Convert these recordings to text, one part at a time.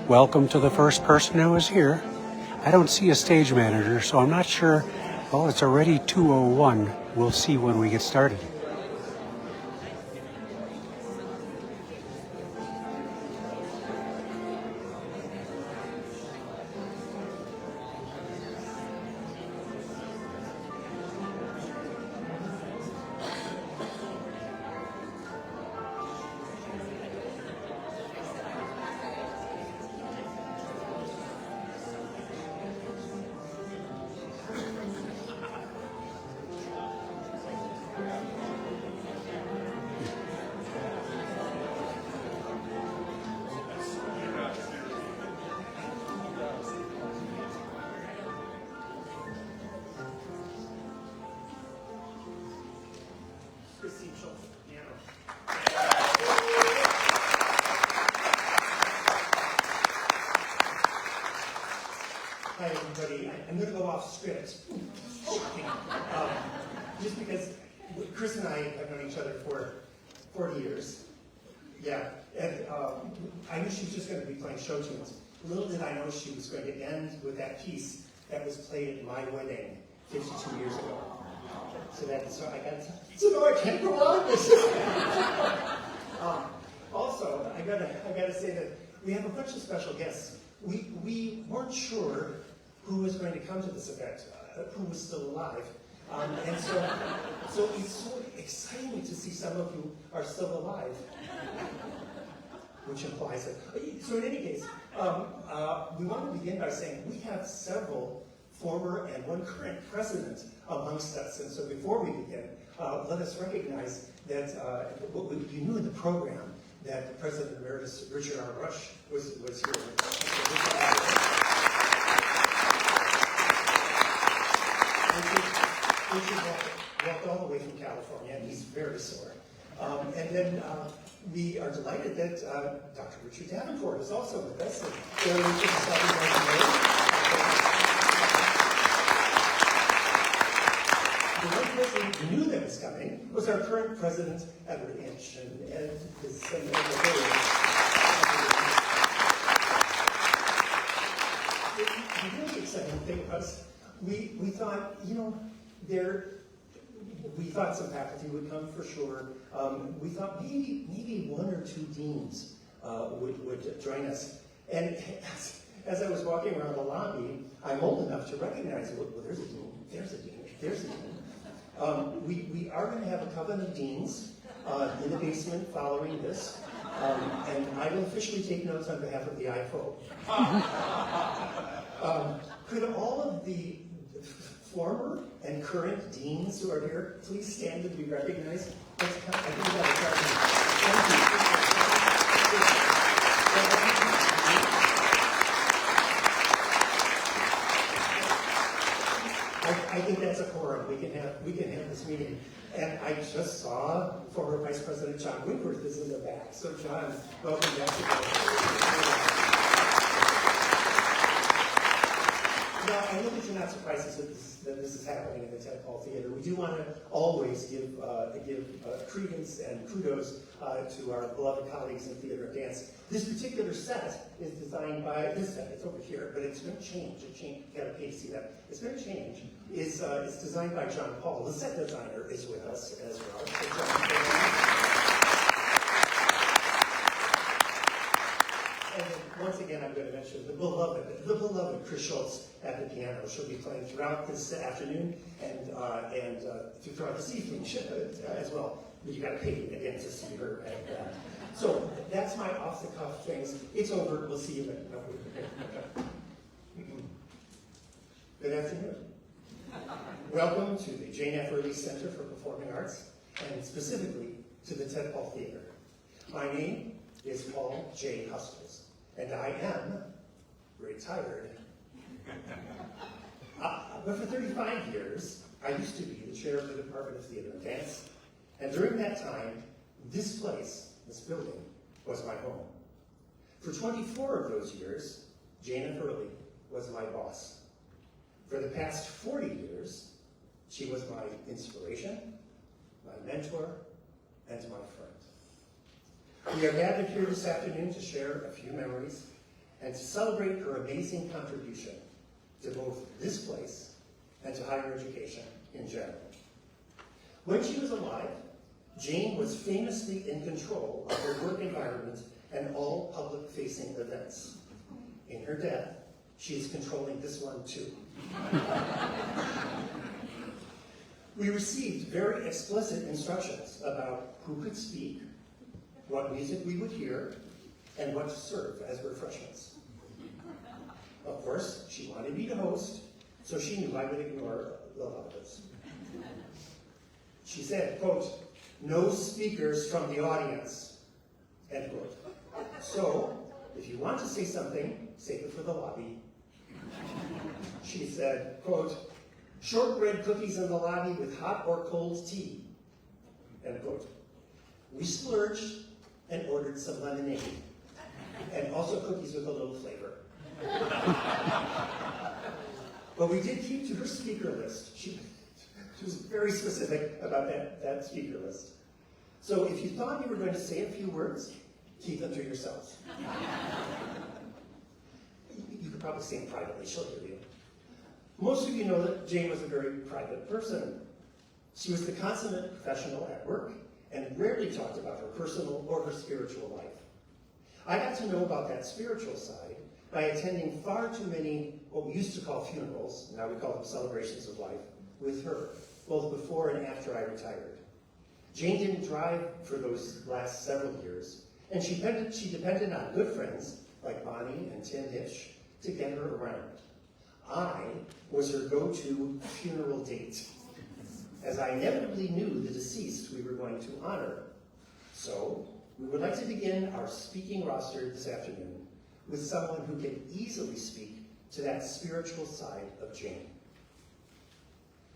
welcome to the first person who is here. I don't see a stage manager, so I'm not sure. Well, it's already 2:01. We'll see when we get started. Hi, everybody. I'm going to go off script. Just because Chris and I have known each other for 40 years. Yeah, and I knew she was just going to be playing show tunes. Little did I know she was going to end with that piece that was played at my wedding 52 years ago. So now I can't go on. Also, I gotta say that we have a bunch of special guests. We weren't sure who was going to come to this event, who was still alive. And so it's so exciting to see some of you are still alive, which implies it. So in any case, we want to begin by saying we have several former and one current president amongst us. And so before we begin, let us recognize that you knew in the program that President Emeritus Richard R. Rush was here. Richard walked all the way from California, and he's very sore. And then we are delighted that Dr. Richard Davenport is also with us. The one person who knew that was coming was our current president, Edward Inch, and Ed is saying the really exciting thing was we thought, we thought some faculty would come for sure. We thought maybe one or two deans would join us. And as I was walking around the lobby, I'm old enough to recognize, well, there's a dean, there's a dean, there's a dean. We are going to have a coven of deans in the basement following this, and I will officially take notes on behalf of the IFO. Could all of the former and current deans who are here please stand and be recognized? I think that's a quorum. We can have this meeting. And I just saw former Vice President John Winkworth is in the back. So John, welcome back to the Now, I know that you're not surprised that this is happening in the Ted Paul Theater. We do want to always give credence and kudos to our beloved colleagues in theater and dance. This particular set is designed by, it's over here, but it's going to change. You got to pay to see that. It's going to change. It's designed by John Paul. The set designer is with us as well. And then once again, I'm going to mention the beloved Chris Schultz at the piano. She'll be playing throughout this afternoon and throughout this evening as well. You got to pay again to see her. And, so that's my off-the-cuff things. It's over. We'll see you later. Good afternoon. Welcome to the Jane F. Earley Center for Performing Arts, and specifically to the Ted Paul Theater. My name is Paul J. Hustles, and I am retired. But for 35 years, I used to be the chair of the Department of Theater and Dance, and during that time, this place, this building, was my home. For 24 of those years, Jane F. Earley was my boss. For the past 40 years, she was my inspiration, my mentor, and my friend. We are gathered here this afternoon to share a few memories and to celebrate her amazing contribution to both this place and to higher education in general. When she was alive, Jane was famously in control of her work environment and all public-facing events. In her death, she is controlling this one too. We received very explicit instructions about who could speak, what music we would hear, and what to serve as refreshments. Of course, she wanted me to host, so she knew I would ignore the laws. She said, quote, "No speakers from the audience," end quote. So, if you want to say something, save it for the lobby. She said, quote, "Shortbread cookies in the lobby with hot or cold tea," end quote. We splurged and ordered some lemonade, and also cookies with a little flavor. But we did keep to her speaker list. She was very specific about that speaker list. So if you thought you were going to say a few words, keep them to yourselves. You could probably say them privately, she'll hear you. Most of you know that Jane was a very private person. She was the consummate professional at work and rarely talked about her personal or her spiritual life. I got to know about that spiritual side by attending far too many, what we used to call funerals, now we call them celebrations of life, with her, both before and after I retired. Jane didn't drive for those last several years, and she depended on good friends like Bonnie and Tim Hitch to get her around. I was her go-to funeral date, as I inevitably knew the deceased we were going to honor. So, we would like to begin our speaking roster this afternoon with someone who can easily speak to that spiritual side of Jane.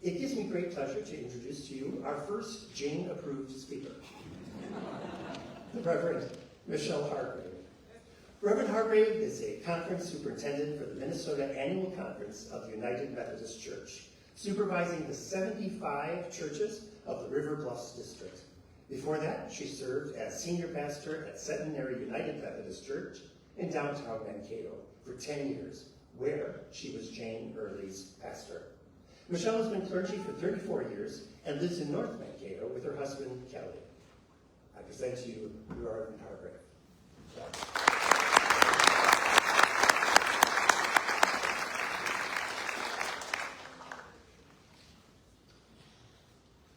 It gives me great pleasure to introduce to you our first Jane-approved speaker, the Reverend Michelle Hargrave. Reverend Hargrave is a conference superintendent for the Minnesota Annual Conference of the United Methodist Church, supervising the 75 churches of the River Bluffs District. Before that, she served as senior pastor at Centenary United Methodist Church in downtown Mankato for 10 years, where she was Jane Earley's pastor. Michelle has been clergy for 34 years and lives in North Mankato with her husband, Kelly. I present to you Reverend Hargrave.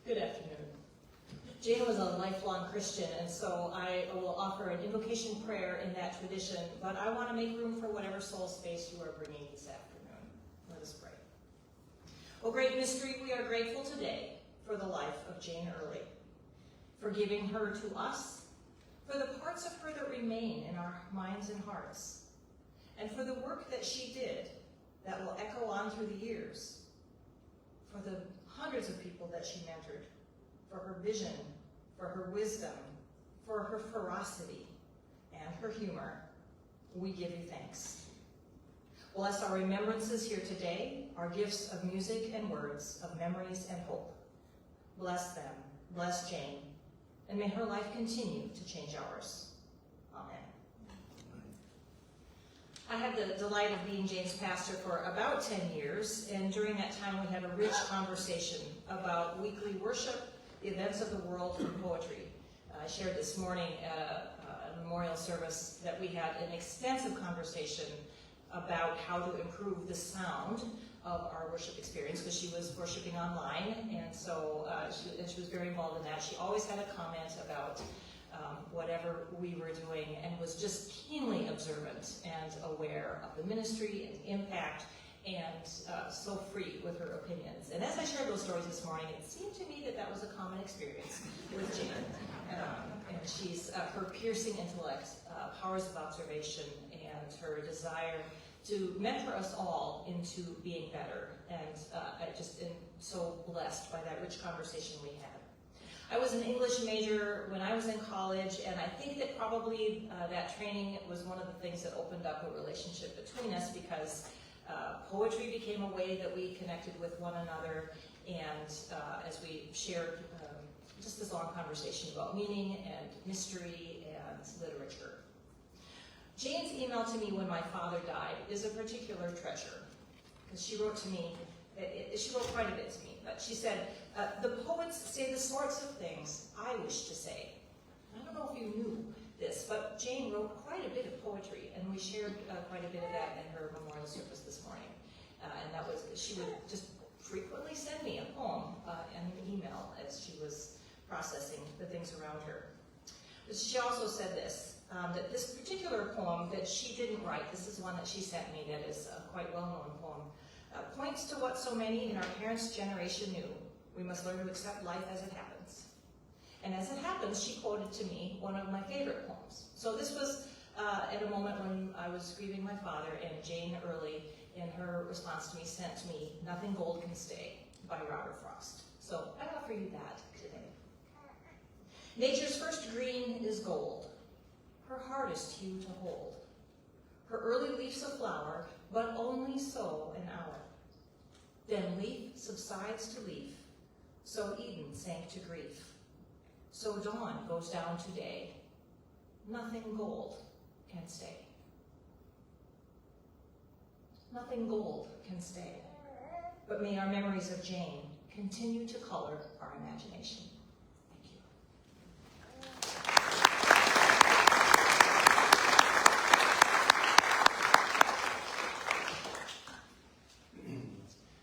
Good afternoon. Jane was a lifelong Christian, and so I will offer an invocation prayer in that tradition, but I want to make room for whatever soul space you are bringing this afternoon. Let us pray. O great mystery, we are grateful today for the life of Jane Earley, for giving her to us, for the parts of her that remain in our minds and hearts, and for the work that she did that will echo on through the years, for the hundreds of people that she mentored, for her vision, for her wisdom, for her ferocity, and her humor. We give you thanks. Bless our remembrances here today, our gifts of music and words, of memories and hope. Bless them, bless Jane, and may her life continue to change ours. Amen. I had the delight of being Jane's pastor for about 10 years, and during that time we had a rich conversation about weekly worship, the events of the world, and poetry. I shared this morning at a memorial service that we had an extensive conversation about how to improve the sound of our worship experience, because she was worshiping online, and so she was very involved in that. She always had a comment about whatever we were doing, and was just keenly observant and aware of the ministry and the impact, and so free with her opinions. And as I shared those stories this morning, it seemed to me that that was a common experience with Jane. And she's her piercing intellect, powers of observation, and her desire to mentor us all into being better. And I just am so blessed by that rich conversation we had. I was an English major when I was in college, and I think that probably that training was one of the things that opened up a relationship between us, because poetry became a way that we connected with one another, and as we shared just this long conversation about meaning and mystery and literature. Jane's email to me when my father died is a particular treasure, because she wrote to me, she wrote quite a bit to me, but she said, the poets say the sorts of things I wish to say. I don't know if you knew this, but Jane wrote quite a bit of poetry, and we shared quite a bit of that in her memorial service this morning. And that was, she would just frequently send me a poem and an email as she was processing the things around her. But she also said this, that this particular poem that she didn't write, this is one that she sent me that is a quite well-known poem, points to what so many in our parents' generation knew. We must learn to accept life as it happens. And as it happens, she quoted to me one of my favorite poems. So this was at a moment when I was grieving my father, and Jane Earley, in her response to me, sent me Nothing Gold Can Stay by Robert Frost. So I offer you that today. Nature's first green is gold, her hardest hue to hold. Her early leaf's a flower, but only so an hour. Then leaf subsides to leaf, so Eden sank to grief. So dawn goes down to day. Nothing gold can stay. Nothing gold can stay. But may our memories of Jane continue to color our imagination.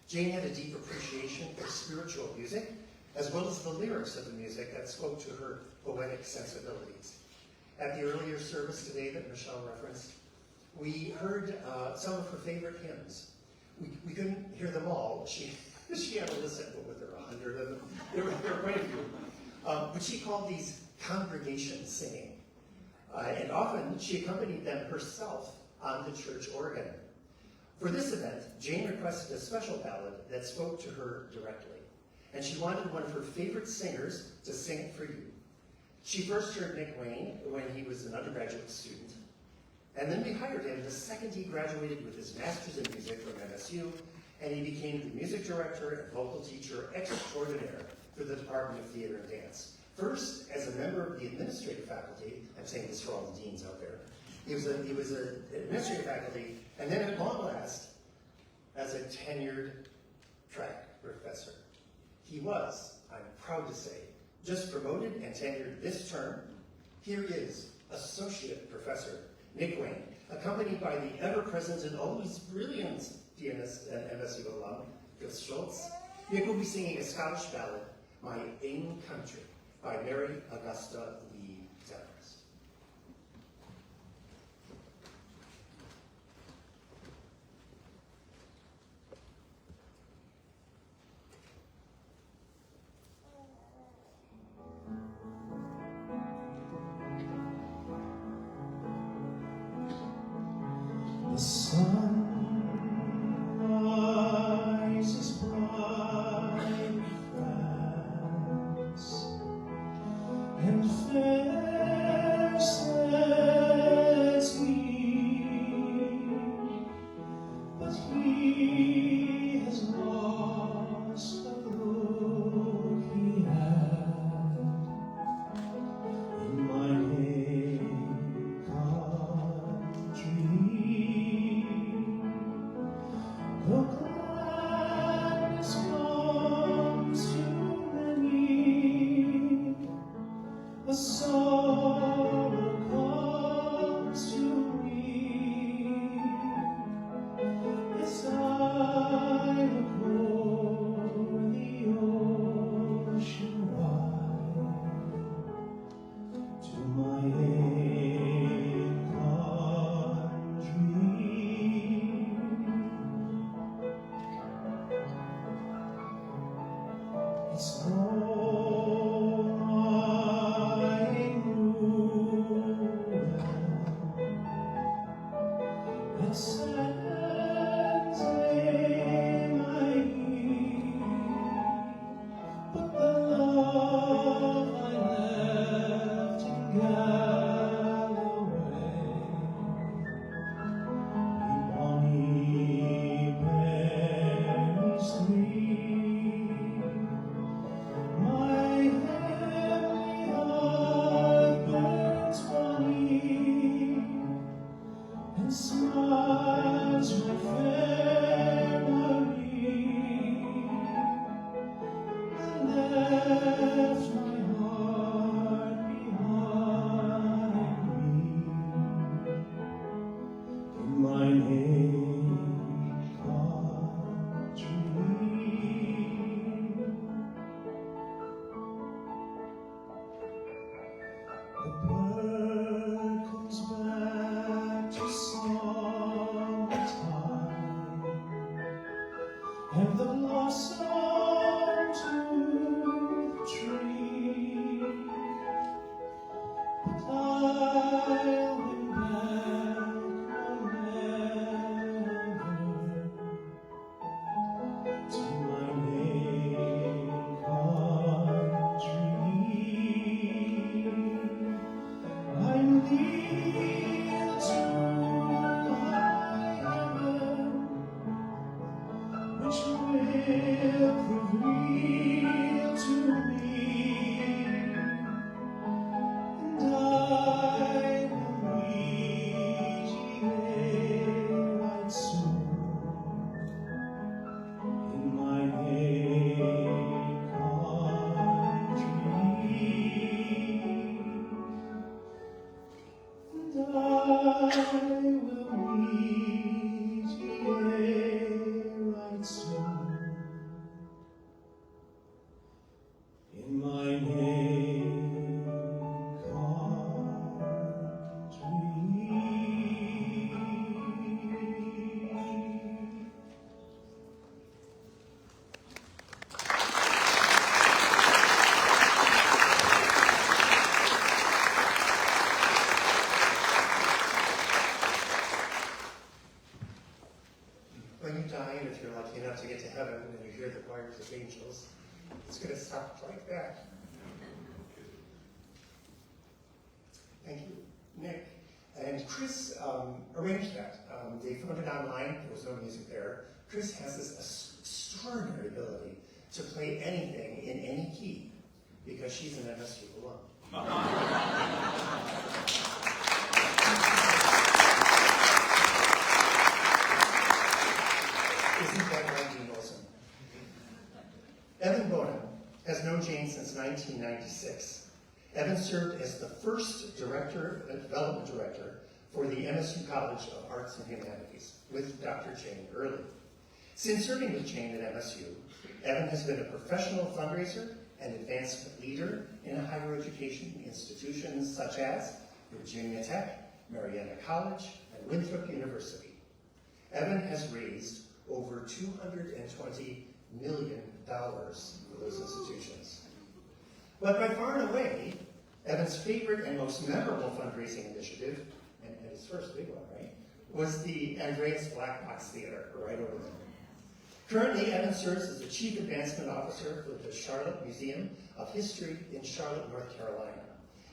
Jane had a deep appreciation for spiritual music, as well as the lyrics of the music that spoke to her poetic sensibilities. At the earlier service today that Michelle referenced, we heard some of her favorite hymns. We couldn't hear them all. She had a list of, what, there were 100 of them. There were quite a few. But she called these congregation singing. And often she accompanied them herself on the church organ. For this event, Jane requested a special ballad that spoke to her directly, and she wanted one of her favorite singers to sing it for you. She first heard Nick Wayne when he was an undergraduate student, and then we hired him the second he graduated with his master's in music from MSU, and he became the music director and vocal teacher extraordinaire for the Department of Theater and Dance. First, as a member of the administrative faculty, I'm saying this for all the deans out there, he was an administrative faculty, and then at long last, as a tenured track professor. He was, I'm proud to say, just promoted and tenured this term. Here is Associate Professor Nick Wayne, accompanied by the ever-present and always brilliant pianist and MSU alum, Gus Schultz. Nick will be singing a Scottish ballad, My Ain Country, by Mary Augusta Lee Demarest. The sun rises bright in France, and fair sets me, but he has lost the look he had in my native country. The gladness comes to many, the sorrow comes to me, as I look o'er the ocean wide to my ain country. It's no wine ruin that sends in my need, but the love I left in Galloway, in bonny Penny Street. My heavenly husband's money prove real to me, and I will reach there right soon in my native country, and I will reach there right soon in my native country. When you die, and if you're lucky enough to get to heaven and you hear the choirs of angels, it's going to stop like that. Thank you, Nick. And Chris arranged that. They found it online. There was no music there. Chris has this extraordinary ability to play anything in any key because she's an MSU alum. Isn't that right, Dean Wilson? Evan Bonham has known Jane since 1996. Evan served as the first development director for the MSU College of Arts and Humanities with Dr. Jane Earley. Since serving with Jane at MSU, Evan has been a professional fundraiser and advancement leader in higher education institutions such as Virginia Tech, Marietta College, and Winthrop University. Evan has raised over $220 million for those institutions. But by far and away, Evan's favorite and most memorable fundraising initiative, and his first big one, right, was the Andreas Black Box Theater, right over there. Currently, Evan serves as the Chief Advancement Officer for the Charlotte Museum of History in Charlotte, North Carolina.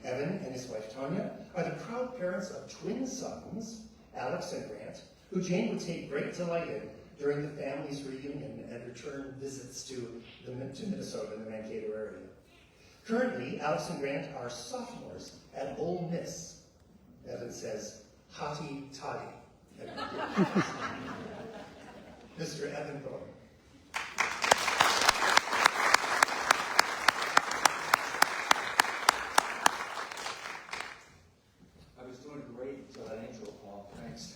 Evan and his wife, Tanya, are the proud parents of twin sons, Alex and Grant, who Jane would take great delight in during the family's reunion and return visits to Minnesota and the Mankato area. Currently, Alex and Grant are sophomores at Ole Miss. Evan says, hotty toddy. Mr. Evan Bowen. I was doing great until that intro, Paul. Thanks.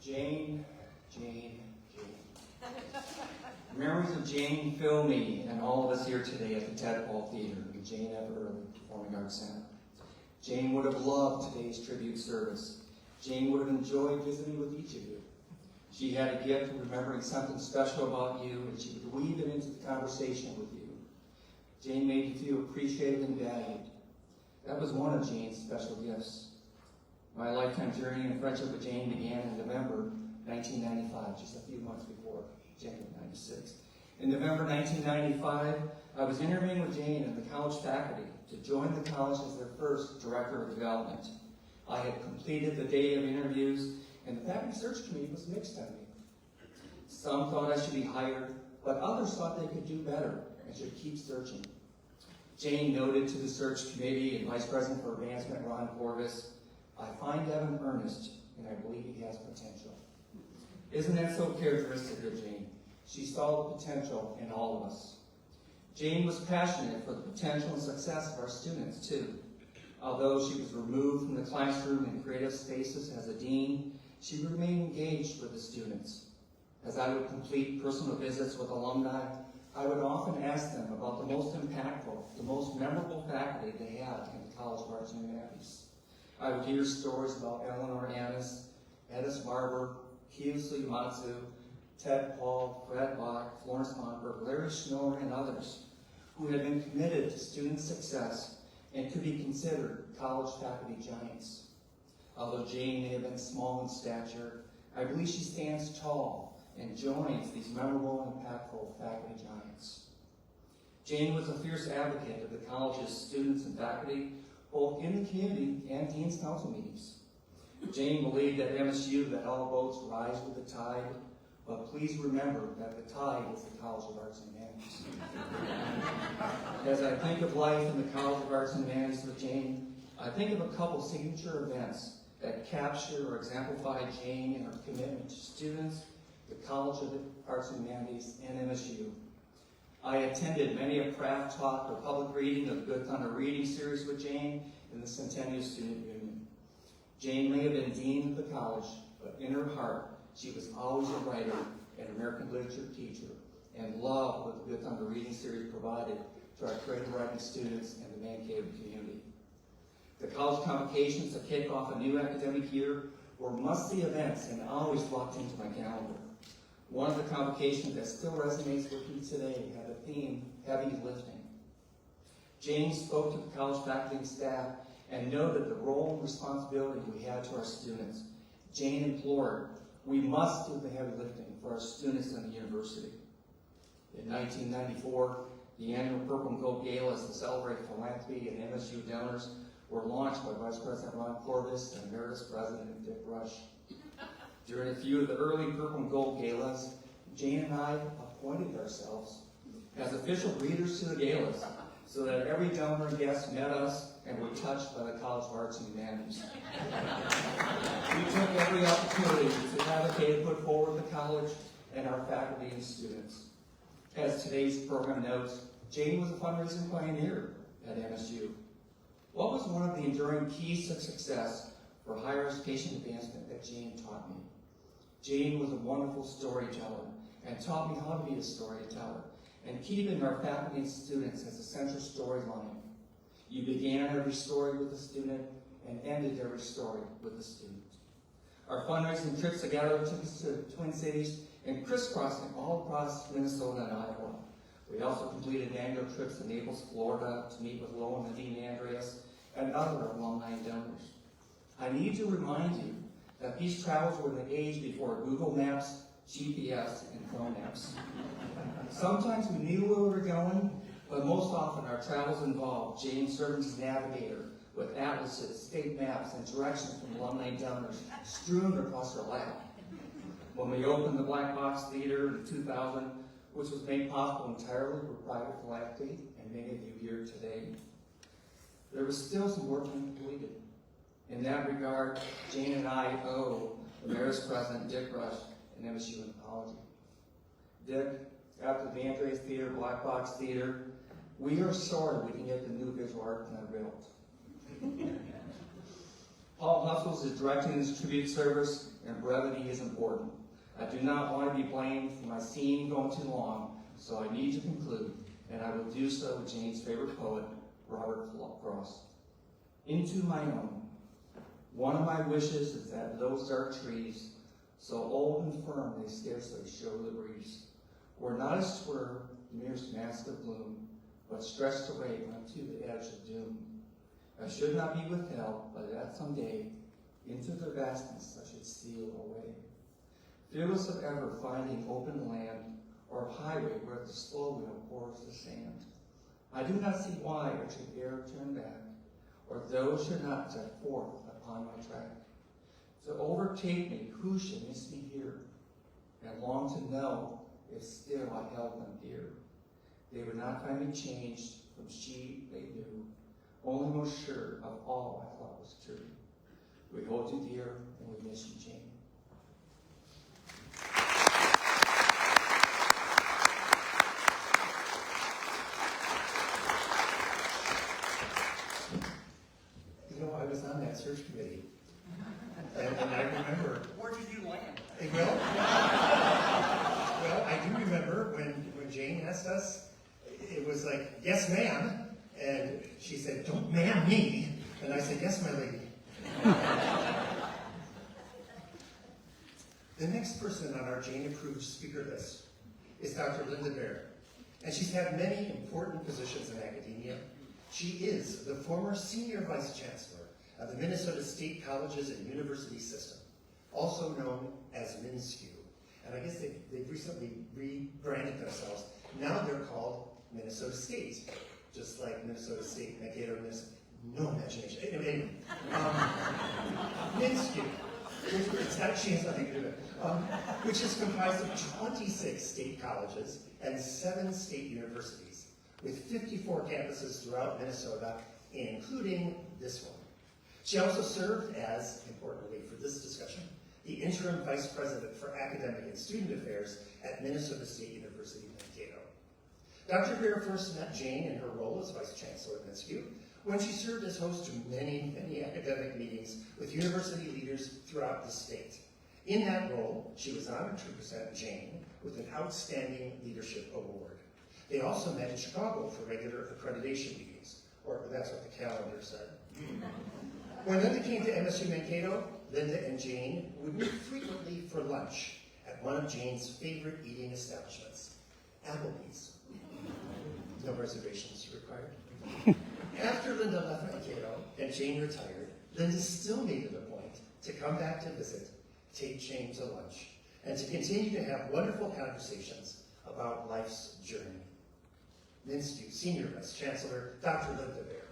Jane. Memories of Jane fill me and all of us here today at the Tadpole Theater and the Jane F. Earley Performing Arts Center. Jane would have loved today's tribute service. Jane would have enjoyed visiting with each of you. She had a gift of remembering something special about you, and she would weave it into the conversation with you. Jane made you feel appreciated and valued. That was one of Jane's special gifts. My lifetime journey and friendship with Jane began in November 1995, just a few months before January 96. In November 1995, I was interviewing with Jane and the college faculty to join the college as their first director of development. I had completed the day of interviews, and the faculty search committee was mixed on me. Some thought I should be hired, but others thought they could do better and should keep searching. Jane noted to the search committee and Vice President for Advancement, Ron Corvus, I find Evan earnest, and I believe he has potential. Isn't that so characteristic of Jane? She saw the potential in all of us. Jane was passionate for the potential and success of our students, too. Although she was removed from the classroom and creative spaces as a dean, she remained engaged with the students. As I would complete personal visits with alumni, I would often ask them about the most impactful, the most memorable faculty they had in the College of Arts and Humanities. I would hear stories about Eleanor Annis, Edis Barber, Kiyosui Matsu, Ted Paul, Fred Bach, Florence Momberg, Larry Schnorr, and others who had been committed to student success and could be considered college faculty giants. Although Jane may have been small in stature, I believe she stands tall and joins these memorable and impactful faculty giants. Jane was a fierce advocate of the college's students and faculty, both in the community and Dean's Council meetings. Jane believed at MSU that all boats rise with the tide, but please remember that the tide is the College of Arts and Humanities. As I think of life in the College of Arts and Humanities with Jane, I think of a couple signature events that capture or exemplify Jane and her commitment to students, the College of the Arts and Humanities, and MSU. I attended many a craft talk or public reading of the Good Thunder reading series with Jane in the Centennial Student Union. Jane may have been dean of the college, but in her heart, she was always a writer and American literature teacher, and loved what the Good Thunder reading series provided to our creative writing students and the Mankato community. The college convocations to kick off a new academic year were must-see events and always locked into my calendar. One of the convocations that still resonates with me today had the theme, heavy lifting. Jane spoke to the college faculty and staff and noted the role and responsibility we had to our students. Jane implored, we must do the heavy lifting for our students in the university. In 1994, the annual Purple and Gold Galas to celebrate philanthropy and MSU donors were launched by Vice President Ron Corvus and Emeritus President Dick Rush. During a few of the early Purple and Gold Galas, Jane and I appointed ourselves as official readers to the galas so that every donor and guest met us and were touched by the College of Arts and Humanities. We took every opportunity to advocate and put forward the college and our faculty and students. As today's program notes, Jane was a fundraising pioneer at MSU. What was one of the enduring keys to success for higher education advancement that Jane taught me? Jane was a wonderful storyteller and taught me how to be a storyteller and keeping our faculty and students as a central storyline. You began every story with a student and ended every story with a student. Our fundraising trips together took us to the Twin Cities and crisscrossing all across Minnesota and Iowa. We also completed annual trips to Naples, Florida to meet with Lowell and Nadine Andreas and other alumni donors. I need to remind you that these travels were the age before Google Maps, GPS, and phone apps. Sometimes we knew where we were going, but most often our travels involved Jane serving as navigator with atlases, state maps, and directions from alumni donors strewn across her lap. When we opened the Black Box Theater in 2000, which was made possible entirely for private philanthropy, and many of you here today, there was still some work completed. In that regard, Jane and I owe Emeritus President Dick Rush and MSU an apology. Dick, after the Andreas Theater, Black Box Theater, we are sorry we didn't get the new visual art plan built. Paul Hustles is directing this tribute service, and brevity is important. I do not want to be blamed for my scene going too long, so I need to conclude, and I will do so with Jane's favorite poet, Robert Frost. Into my own. One of my wishes is that those dark trees, so old and firm they scarcely show the breeze, were not a swerve, merest mask of gloom, but stretched away unto the edge of doom. I should not be withheld, but that someday, into their vastness I should steal away. Fearless of ever finding open land, or highway where the slow wheel pours the sand. I do not see why I should e'er turn back, or those should not set forth upon my track. To overtake me, who should miss me here, and long to know if still I held them dear. They would not find me changed from she they knew, only most sure of all I thought was true. We hold you dear, and we miss you, Jane. You know, I was on that search committee, and I remember. Where did you land? Well, I do remember when Jane asked us, it was like, yes, ma'am, and she said, don't ma'am me, and I said, yes, my lady. The next person on our Jane-approved speaker list is Dr. Linda Baer, and she's had many important positions in academia. She is the former Senior Vice Chancellor of the Minnesota State Colleges and University System, also known as MinSCU. And I guess they've recently rebranded themselves. Now they're called Minnesota State, just like Minnesota State, Mankato, Minnesota. No imagination. Anyway, MinSCU. She has nothing to do with it. Which is comprised of 26 state colleges and 7 state universities, with 54 campuses throughout Minnesota, including this one. She also served as, importantly for this discussion, the interim vice president for academic and student affairs at Minnesota State University, Mankato. Dr. Greer first met Jane in her role as vice chancellor at MSU when she served as host to many, many academic meetings with university leaders throughout the state. In that role, she was honored to present Jane with an Outstanding Leadership Award. They also met in Chicago for regular accreditation meetings, or that's what the calendar said. When Linda came to MSU Mankato, Linda and Jane would meet frequently for lunch at one of Jane's favorite eating establishments, Applebee's. No reservations required. After Linda left Mankato and Jane retired, Linda still made it a point to come back to visit, take Jane to lunch, and to continue to have wonderful conversations about life's journey. MNSTU Senior Vice Chancellor, Dr. Linda Bear.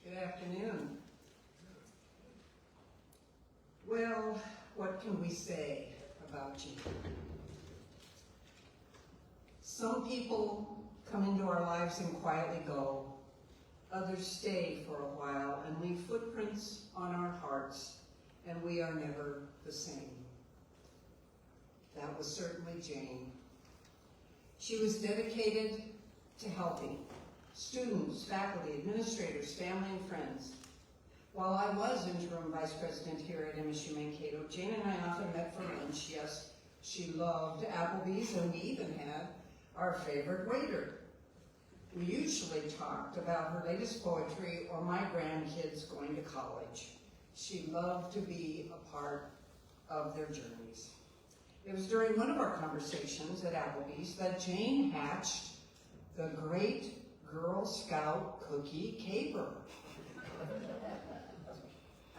Good afternoon. Well, what can we say about you? Some people come into our lives and quietly go. Others stay for a while and leave footprints on our hearts, and we are never the same. That was certainly Jane. She was dedicated to helping students, faculty, administrators, family, and friends. While I was interim vice president here at MSU Mankato, Jane and I often met for lunch. Yes, she loved Applebee's, and we even had our favorite waiter. We usually talked about her latest poetry or my grandkids going to college. She loved to be a part of their journeys. It was during one of our conversations at Applebee's that Jane hatched the great Girl Scout cookie caper.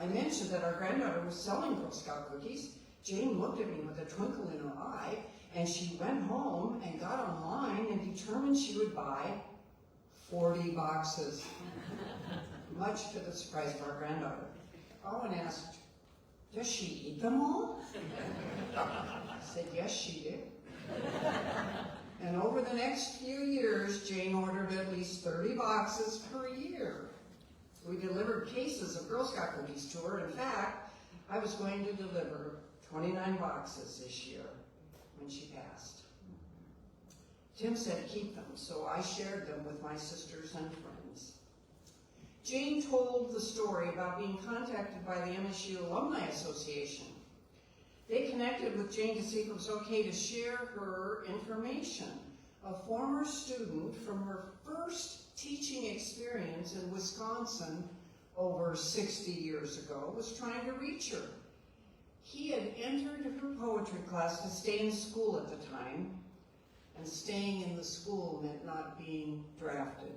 I mentioned that our granddaughter was selling Girl Scout cookies. Jane looked at me with a twinkle in her eye, and she went home and got online and determined she would buy 40 boxes, much to the surprise of our granddaughter. Owen asked, "Does she eat them all?" I said, "Yes, she did." And over the next few years, Jane ordered at least 30 boxes per year. We delivered cases of Girl Scout cookies to her. In fact, I was going to deliver 29 boxes this year when she passed. Tim said keep them, so I shared them with my sisters and friends. Jane told the story about being contacted by the MSU Alumni Association. They connected with Jane to see if it was okay to share her information. A former student from her first teaching experience in Wisconsin over 60 years ago was trying to reach her. He had entered her poetry class to stay in school at the time, and staying in the school meant not being drafted.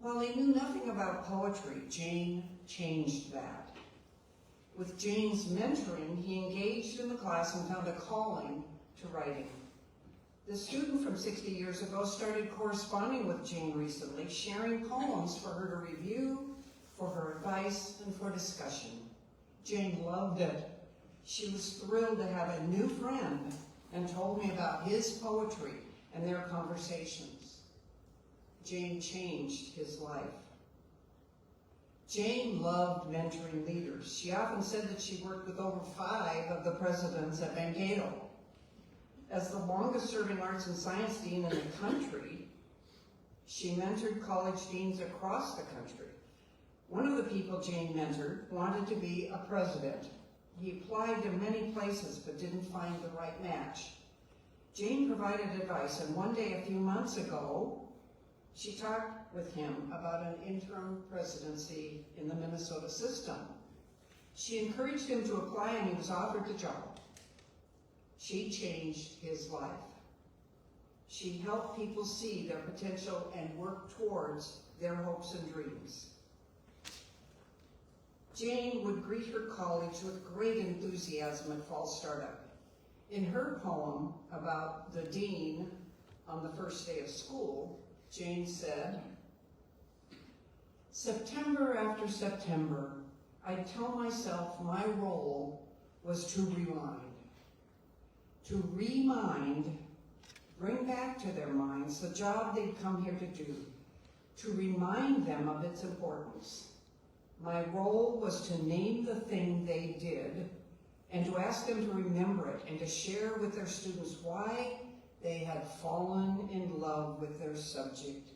While he knew nothing about poetry, Jane changed that. With Jane's mentoring, he engaged in the class and found a calling to writing. The student from 60 years ago started corresponding with Jane recently, sharing poems for her to review, for her advice, and for discussion. Jane loved it. She was thrilled to have a new friend and told me about his poetry and their conversations. Jane changed his life. Jane loved mentoring leaders. She often said that she worked with over 5 of the presidents at Mankato. As the longest-serving arts and science dean in the country, she mentored college deans across the country. One of the people Jane mentored wanted to be a president. He applied to many places but didn't find the right match. Jane provided advice, and one day a few months ago, she talked with him about an interim presidency in the Minnesota system. She encouraged him to apply, and he was offered the job. She changed his life. She helped people see their potential and work towards their hopes and dreams. Jane would greet her colleagues with great enthusiasm at Fall Startup. In her poem about the dean, on the first day of school, Jane said, "September after September, I'd tell myself my role was to rewind. To bring back to their minds the job they'd come here to do, to remind them of its importance. My role was to name the thing they did and to ask them to remember it and to share with their students why they had fallen in love with their subject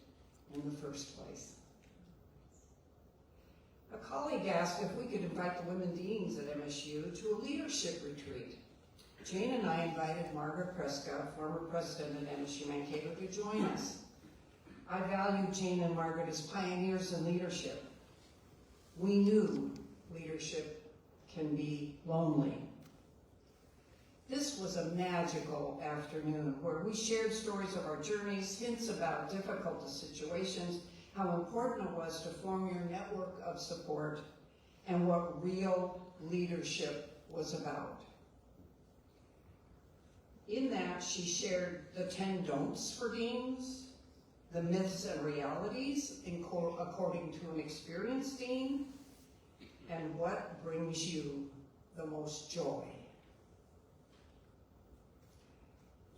in the first place." A colleague asked if we could invite the women deans at MSU to a leadership retreat. Jane and I invited Margaret Prescott, former president at MSU Mankato, to join us. I valued Jane and Margaret as pioneers in leadership. We knew leadership can be lonely. This was a magical afternoon where we shared stories of our journeys, hints about difficult situations, how important it was to form your network of support, and what real leadership was about. In that, she shared the 10 don'ts for deans, the myths and realities according to an experienced dean, and what brings you the most joy.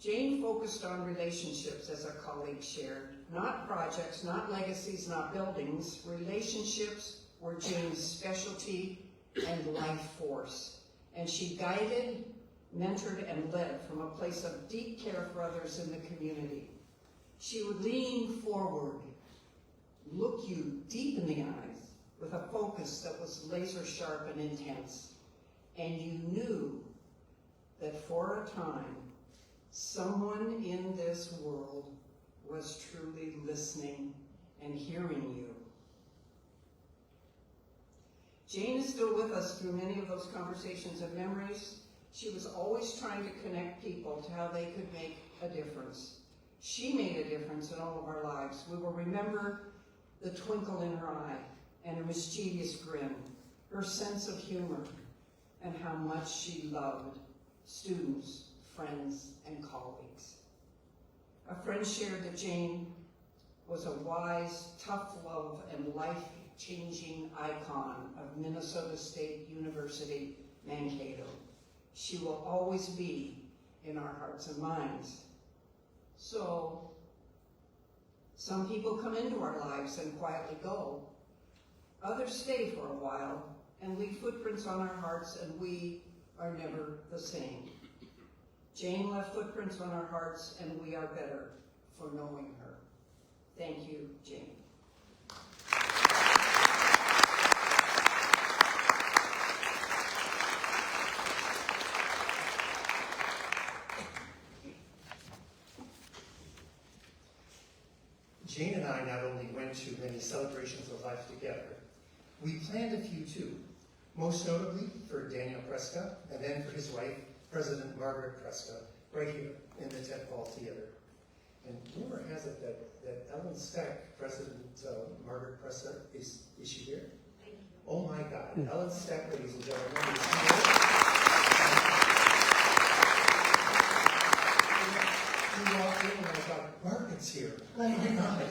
Jane focused on relationships, as a colleague shared. Not projects, not legacies, not buildings. Relationships were Jane's specialty and life force. And she guided, mentored, and led from a place of deep care for others in the community. She would lean forward, look you deep in the eyes with a focus that was laser sharp and intense. And you knew that for a time, someone in this world was truly listening and hearing you. Jane is still with us through many of those conversations and memories. She was always trying to connect people to how they could make a difference. She made a difference in all of our lives. We will remember the twinkle in her eye and her mischievous grin, her sense of humor, and how much she loved students, friends, and colleagues. A friend shared that Jane was a wise, tough love, and life-changing icon of Minnesota State University, Mankato. She will always be in our hearts and minds. So, some people come into our lives and quietly go. Others stay for a while and leave footprints on our hearts, and we are never the same. Jane left footprints on our hearts, and we are better for knowing her. Thank you, Jane. Jane and I not only went to many celebrations of life together, we planned a few too, most notably for Daniel Prescott, and then for his wife, President Margaret Prescott, right here in the Ted Paul Theater. And rumor has it that Ellen Steck, President Margaret Prescott, is she here? Thank you. Oh my God, Ellen Steck, ladies and gentlemen, is here. We walked in and I thought, Margaret's here. Oh my God.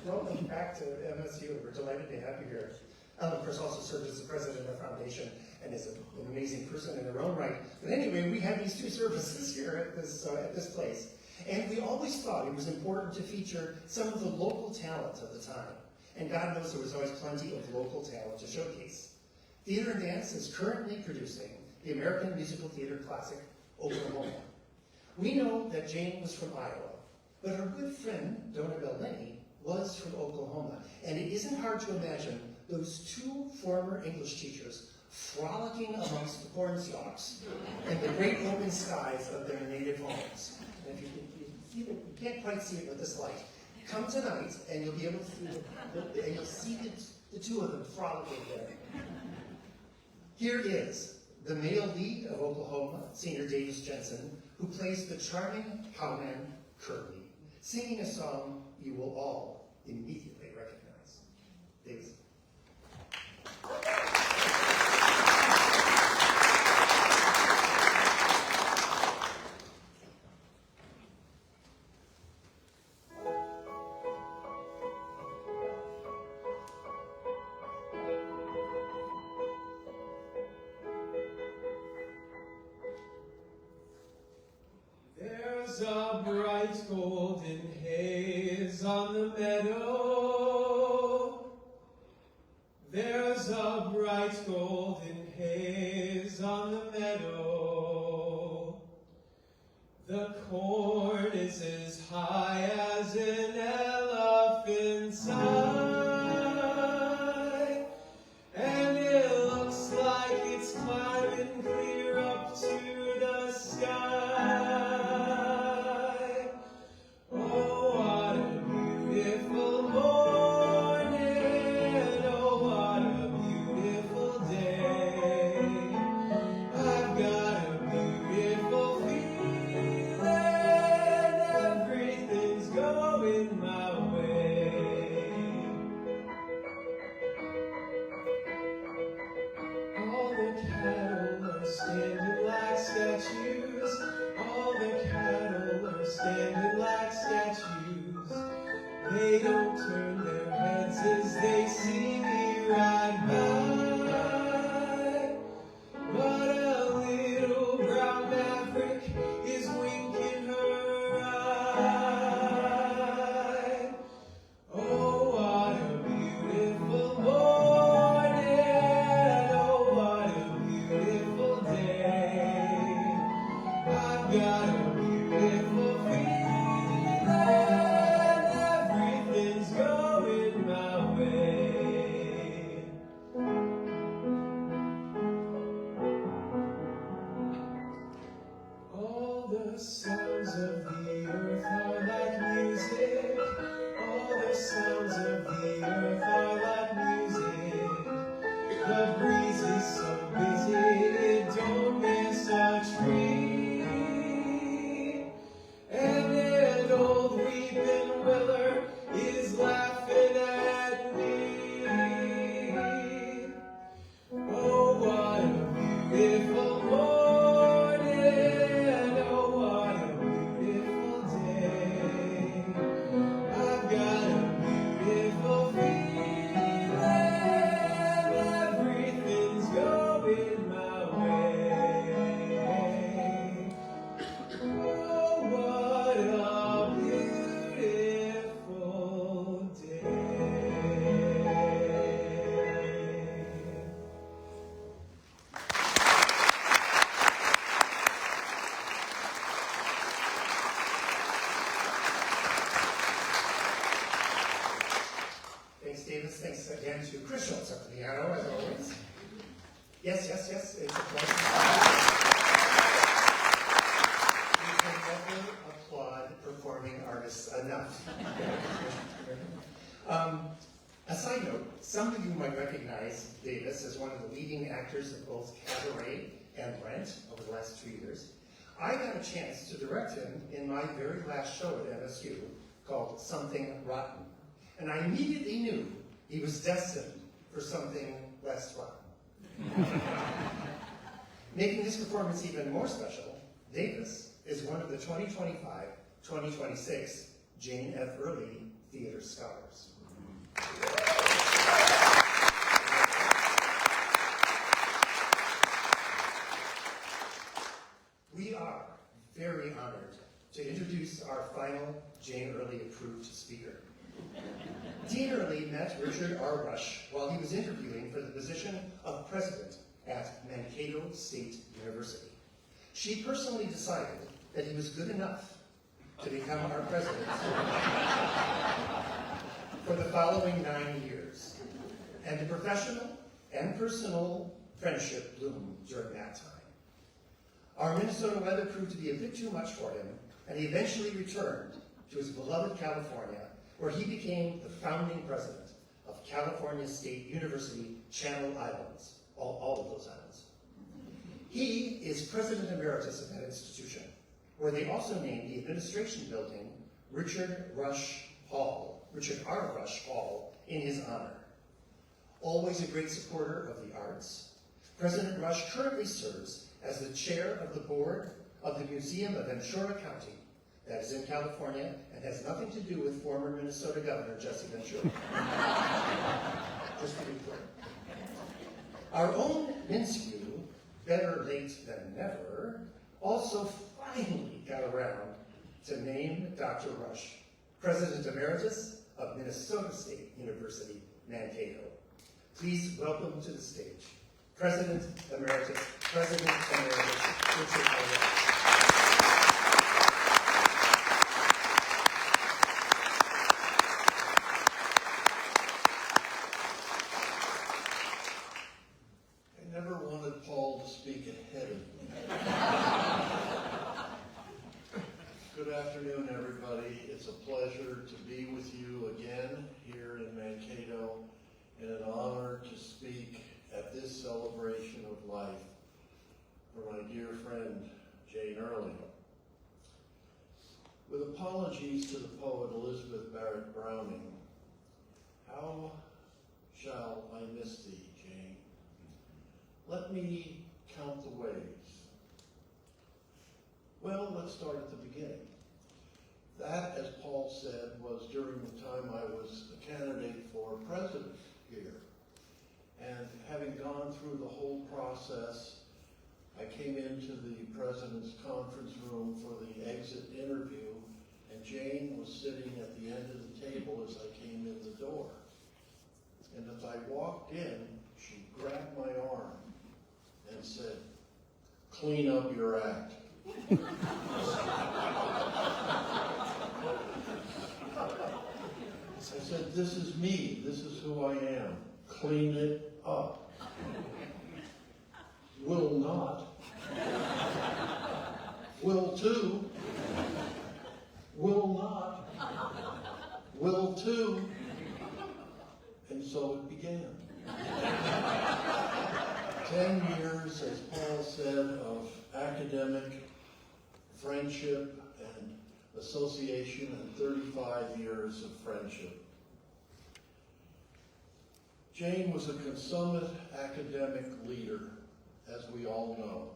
Welcome back to MSU. We're delighted to have you here. Ellen, of course, also served as the president of the foundation and is an amazing person in her own right. But anyway, we have these two services here at this place. And we always thought it was important to feature some of the local talent of the time. And God knows there was always plenty of local talent to showcase. Theater and Dance is currently producing the American Musical Theater Classic, Oklahoma. We know that Jane was from Iowa, but her good friend, Donna Lenny, was from Oklahoma. And it isn't hard to imagine those two former English teachers frolicking amongst the corn stalks and the great open skies of their native homes. And if you can't quite see it with this light, come tonight and you'll be able to and you'll see the two of them frolicking there. Here is the male lead of Oklahoma, Senior Davis Jensen, who plays the charming cowman Curly, singing a song you will all immediately recognize. Davis. There's a bright golden haze on the meadow. There's a bright golden haze on the meadow. The corn is as high as an elephant's eye, and it looks like it's climbing clear up to the sky. Oh, what a beautiful morning, oh, what a beautiful day. I've got a beautiful feeling, everything's going my way. All the cattle are standing like statues. All the cattle are standing like statues. They don't turn their heads as they see me ride by. But a little brown maverick is winking her eye. Oh, what a beautiful morning, oh, what a beautiful day. I've got a beautiful feeling, everything's going my way. All the sounds of the earth are like music. All the sounds of the earth are like music. The breeze is so busy, it don't miss a tree. And an old weeping willow is laughing at me. Oh, what a beautiful morning, oh, what a beautiful day. I've got a beautiful feeling, everything's going my way. Oh, what a beautiful day. Thanks, Davis. Thanks again to Chris Schultz at the piano, as always. Yes, it's a pleasure. We can never applaud performing artists enough. A side note, some of you might recognize Davis as one of the leading actors of both Cabaret and Rent over the last 2 years. I got a chance to direct him in my very last show at MSU called Something Rotten. And I immediately knew he was destined for something less rotten. Making this performance even more special, Davis is one of the 2025-2026 Jane F. Earley Theater Scholars. We are very honored to introduce our final Jane Earley approved speaker. Dean Earley met Richard R. Rush while he was interviewing for the position of president at Mankato State University. She personally decided that he was good enough to become our president for the following 9 years, and a professional and personal friendship bloomed during that time. Our Minnesota weather proved to be a bit too much for him, and he eventually returned to his beloved California, where he became the founding president of California State University Channel Islands, all of those islands. He is president emeritus of that institution, where they also named the administration building Richard R. Rush Hall, in his honor. Always a great supporter of the arts, President Rush currently serves as the chair of the board of the Museum of Ventura County, that is in California, and has nothing to do with former Minnesota Governor Jesse Ventura. Just to be clear. Our own Minskew, better late than never, also finally got around to name Dr. Rush President Emeritus of Minnesota State University, Mankato. Please welcome to the stage President Emeritus Richard R. Rush. I never wanted Paul to speak ahead of me. Good afternoon, everybody. It's a pleasure to be with you again here in Mankato, and an honor to speak at this celebration of life for my dear friend, Jane Earley. With apologies to the poet Elizabeth Barrett Browning, how shall I miss thee, Jane? Let me count the ways. Well, let's start at the beginning. That, as Paul said, was during the time I was a candidate for president here. And having gone through the whole process, I came into the president's conference room for the exit interview, and Jane was sitting at the end of the table as I came in the door. And as I walked in, she grabbed my arm and said, "Clean up your act." I said, "This is me. This is who I am. Clean it up." "Will not." "Will to." "Will not." "Will to." And so it began. 10 years, as Paul said, of academic friendship and association, and 35 years of friendship. Jane was a consummate academic leader, as we all know.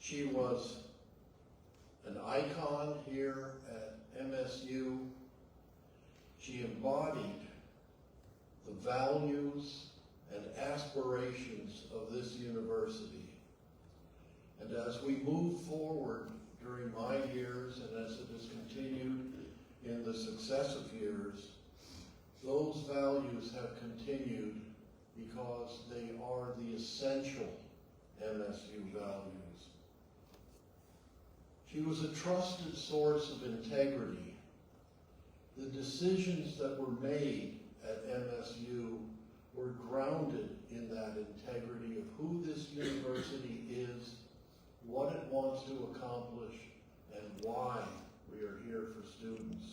She was an icon here at MSU. She embodied the values and aspirations of this university. And as we move forward during my years, and as it has continued in the successive years, those values have continued because they are the essential MSU values. She was a trusted source of integrity. The decisions that were made at MSU were grounded in that integrity of who this university is, what it wants to accomplish, and why we are here for students.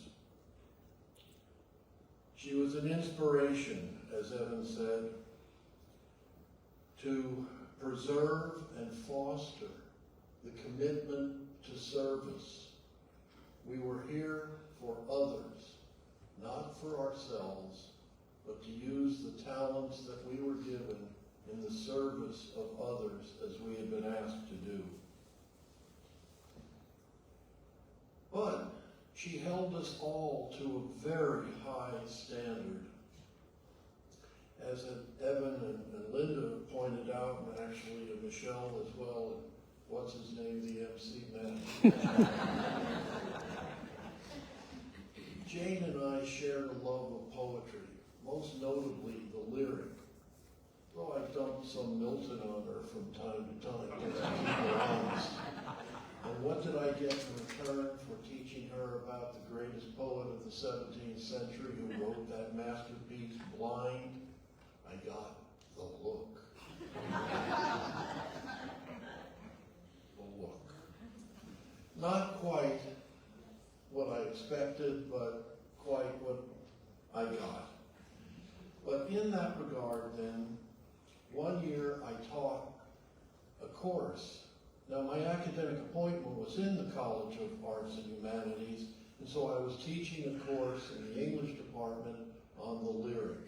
She was an inspiration, as Evan said, to preserve and foster the commitment to service. We were here for others, not for ourselves, but to use the talents that we were given in the service of others as we had been asked to do. But she held us all to a very high standard. As Evan and Linda pointed out, and actually to Michelle as well, and what's his name, the MC man. Jane and I shared a love of poetry, most notably the lyric. Though I dumped some Milton on her from time to time, just to keep her honest. And what did I get in return for teaching her about the greatest poet of the 17th century who wrote that masterpiece, Blind? I got the look. The look. Not quite what I expected, but quite what I got. But in that regard, then, one year I taught a course. Now, my academic appointment was in the College of Arts and Humanities, and so I was teaching a course in the English department on the lyric.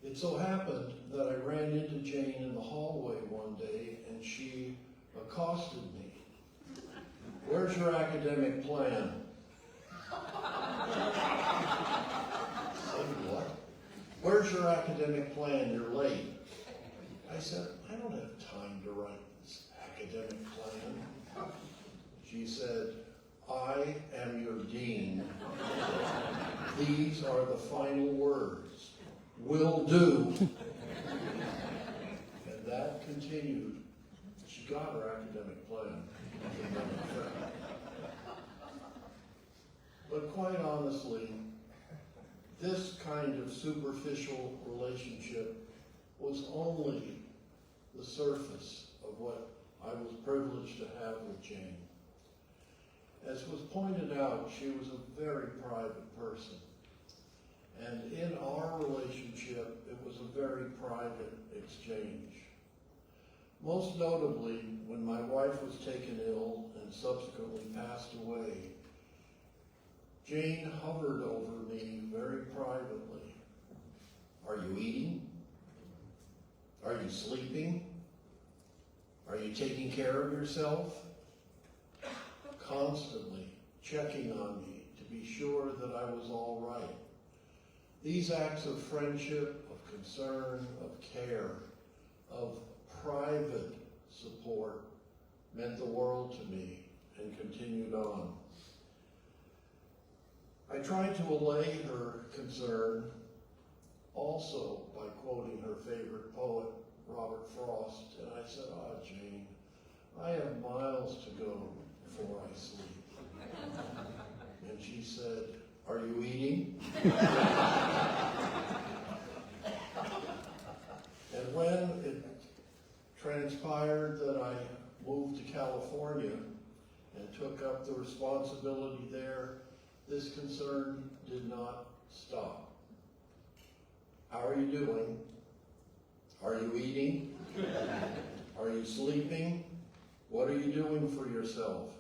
It so happened that I ran into Jane in the hallway one day, and she accosted me. "Where's your academic plan?" I said, "What? Where's your academic plan? You're late." I said, "I don't have time to write this academic plan." She said, "I am your dean. These are the final words. Will do." And that continued. She got her academic plan. But quite honestly, this kind of superficial relationship was only the surface of what I was privileged to have with Jane. As was pointed out, she was a very private person. And in our relationship, it was a very private exchange. Most notably, when my wife was taken ill and subsequently passed away, Jane hovered over me very privately. Are you eating? Are you sleeping? Are you taking care of yourself? Constantly checking on me to be sure that I was all right. These acts of friendship, of concern, of care, of private support meant the world to me and continued on. I tried to allay her concern also by quoting her favorite poet, Robert Frost, and I said, Jane, I have miles to go before I sleep. And she said, are you eating? And when it transpired that I moved to California and took up the responsibility there, this concern did not stop. How are you doing? Are you eating? Are you sleeping? What are you doing for yourself?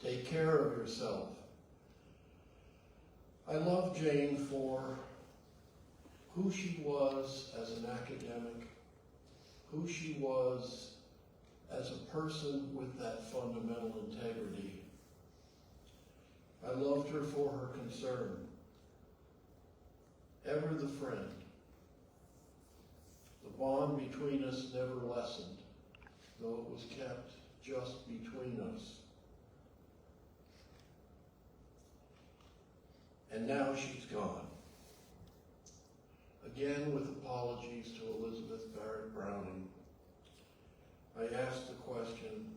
Take care of yourself. I love Jane for who she was as an academic, who she was as a person with that fundamental integrity. I loved her for her concern, ever the friend. The bond between us never lessened, though it was kept just between us. And now she's gone. Again, with apologies to Elizabeth Barrett Browning, I asked the question,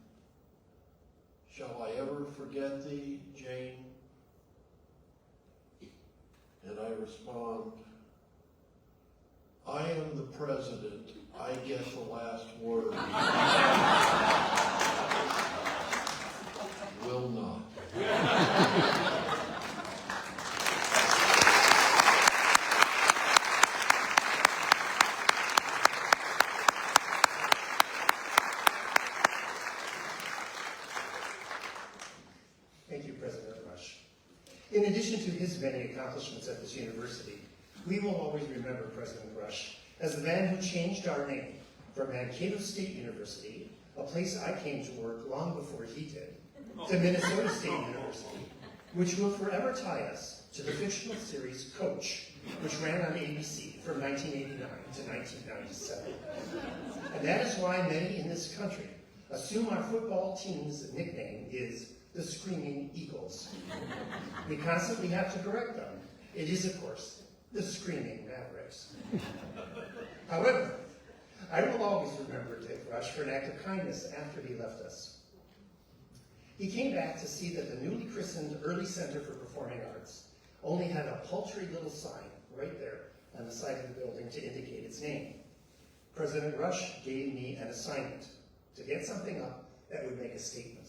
shall I ever forget thee, Jane? And I respond, I am the president, I get the last word. Will not. Thank you, President Rush. In addition to his many accomplishments at this university, we will always remember President Rush as the man who changed our name from Mankato State University, a place I came to work long before he did, to Minnesota State University, which will forever tie us to the fictional series Coach, which ran on ABC from 1989 to 1997. And that is why many in this country assume our football team's nickname is the Screaming Eagles. We constantly have to correct them. It is, of course, the Screaming Mavericks. However, I will always remember Dick Rush for an act of kindness after he left us. He came back to see that the newly christened Earley Center for Performing Arts only had a paltry little sign right there on the side of the building to indicate its name. President Rush gave me an assignment to get something up that would make a statement.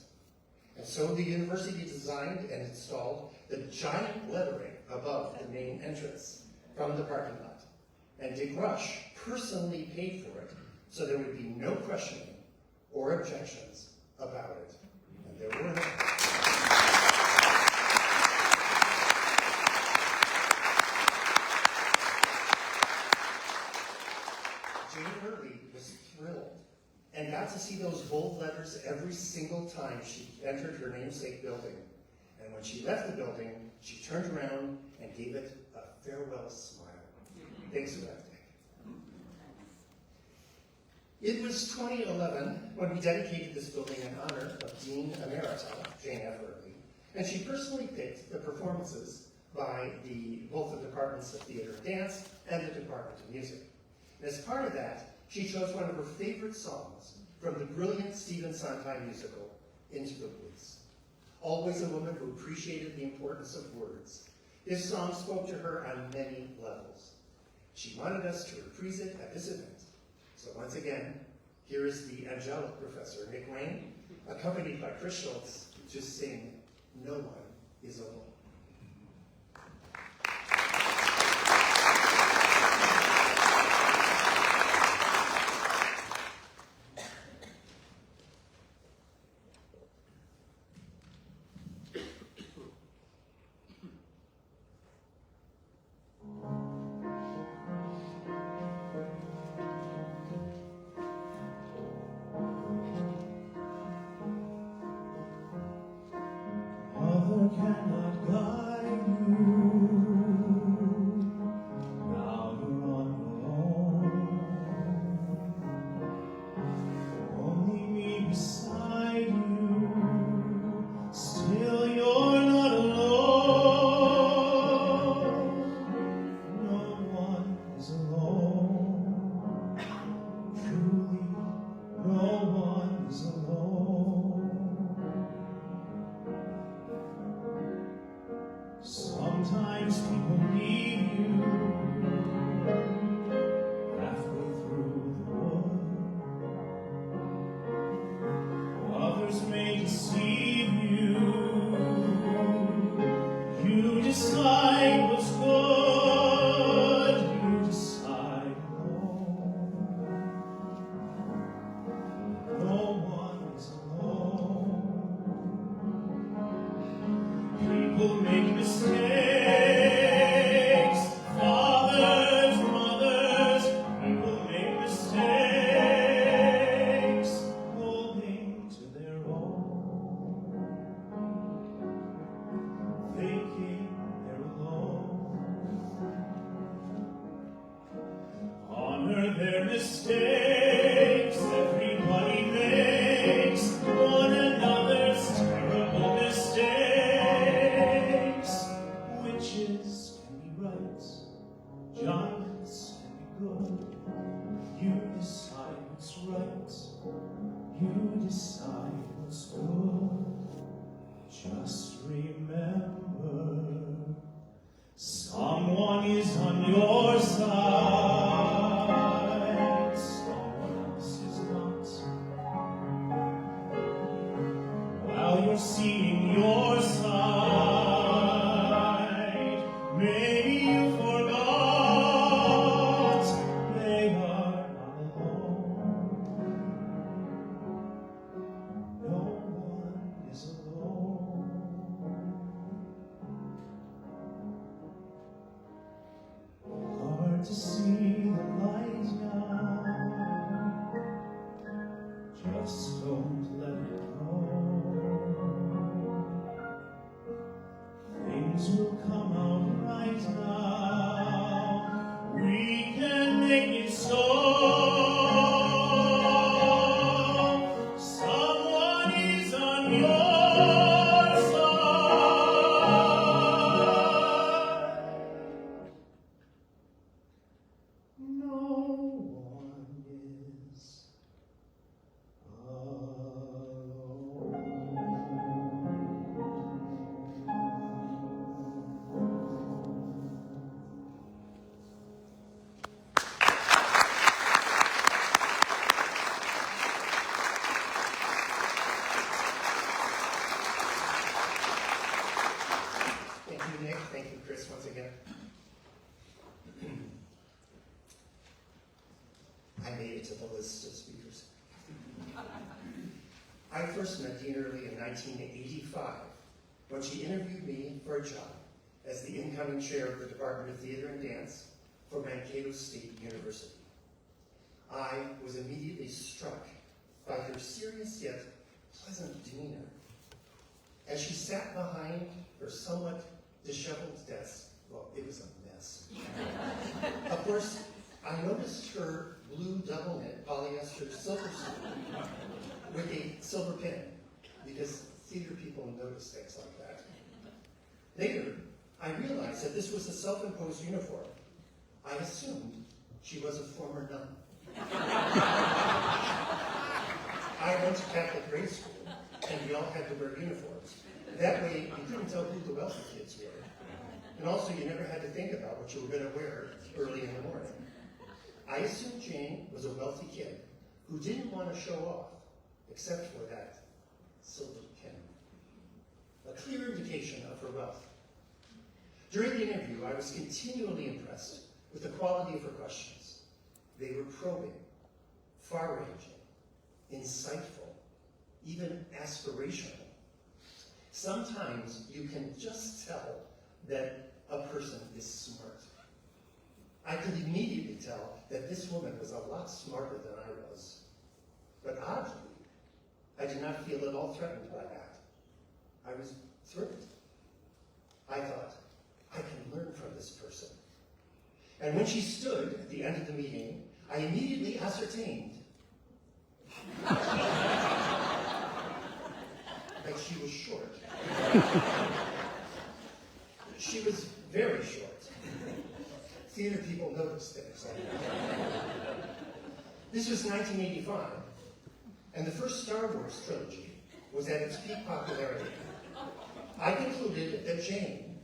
And so the university designed and installed the giant lettering above the main entrance from the parking lot. And Dick Rush personally paid for it, so there would be no questioning or objections about it. And there were none. Jane Earley was thrilled and got to see those bold letters every single time she entered her namesake building. And when she left the building, she turned around and gave it a farewell smile. Thanks for that, Dick. It was 2011 when we dedicated this building in honor of Dean Emerita, Jane F. Earley, and she personally picked the performances by both the Departments of Theater and Dance and the Department of Music. And as part of that, she chose one of her favorite songs from the brilliant Stephen Sondheim musical, Into the Woods. Always a woman who appreciated the importance of words, this song spoke to her on many levels. She wanted us to reprise it at this event. So once again, here is the angelic professor, Nick Wayne, accompanied by Chris Schultz, to sing No One is Alone. Mother cannot guide you. Now you're on your own. Only me beside you. Still you're not alone. No one is alone. Truly, no one is alone. Sometimes people leave you halfway through the wood. Others may deceive you. You decide what's good. You decide alone. No one is alone. People make mistakes, fathers, mothers, people make mistakes, holding to their own, thinking they're alone. Honor their mistakes, everybody makes one another's terrible mistakes. Witches can be right, giants can be good. You decide what's right, you decide what's good. Just remember, someone is on your side, someone else is not. While you're seeing your side, maybe you forgot they are not alone. No one is alone. Hard to see the light now. Just don't let it go. Things will come out right now. We can make it so. Someone is on your side. No one is Thank you, Nick. Thank you, Chris, once again. I made it to the list of speakers. I first met Dean Earley in 1985 when she interviewed me for a job as the incoming chair of the Department of Theater and Dance for Mankato State University. I was immediately struck by her serious yet pleasant demeanor. As she sat behind her somewhat disheveled desk, well, it was a mess. Of course, I noticed her blue double knit polyester silver suit with a silver pin, because theater people notice things like that. Later, I realized that this was a self-imposed uniform. I assumed she was a former nun. I went to Catholic grade school, and we all had to wear uniforms. That way, you couldn't tell who the wealthy kids were. And also, you never had to think about what you were going to wear early in the morning. I assumed Jane was a wealthy kid who didn't want to show off, except for that silver pin. A clear indication of her wealth. During the interview, I was continually impressed with the quality of her questions. They were probing, far-ranging, insightful, even aspirational. Sometimes you can just tell that a person is smart. I could immediately tell that this woman was a lot smarter than I was. But oddly, I did not feel at all threatened by that. I was thrilled. I thought, I can learn from this person. And when she stood at the end of the meeting, I immediately ascertained that she was short. She was very short. Theater people noticed things like that. This was 1985, and the first Star Wars trilogy was at its peak popularity. I concluded that Jane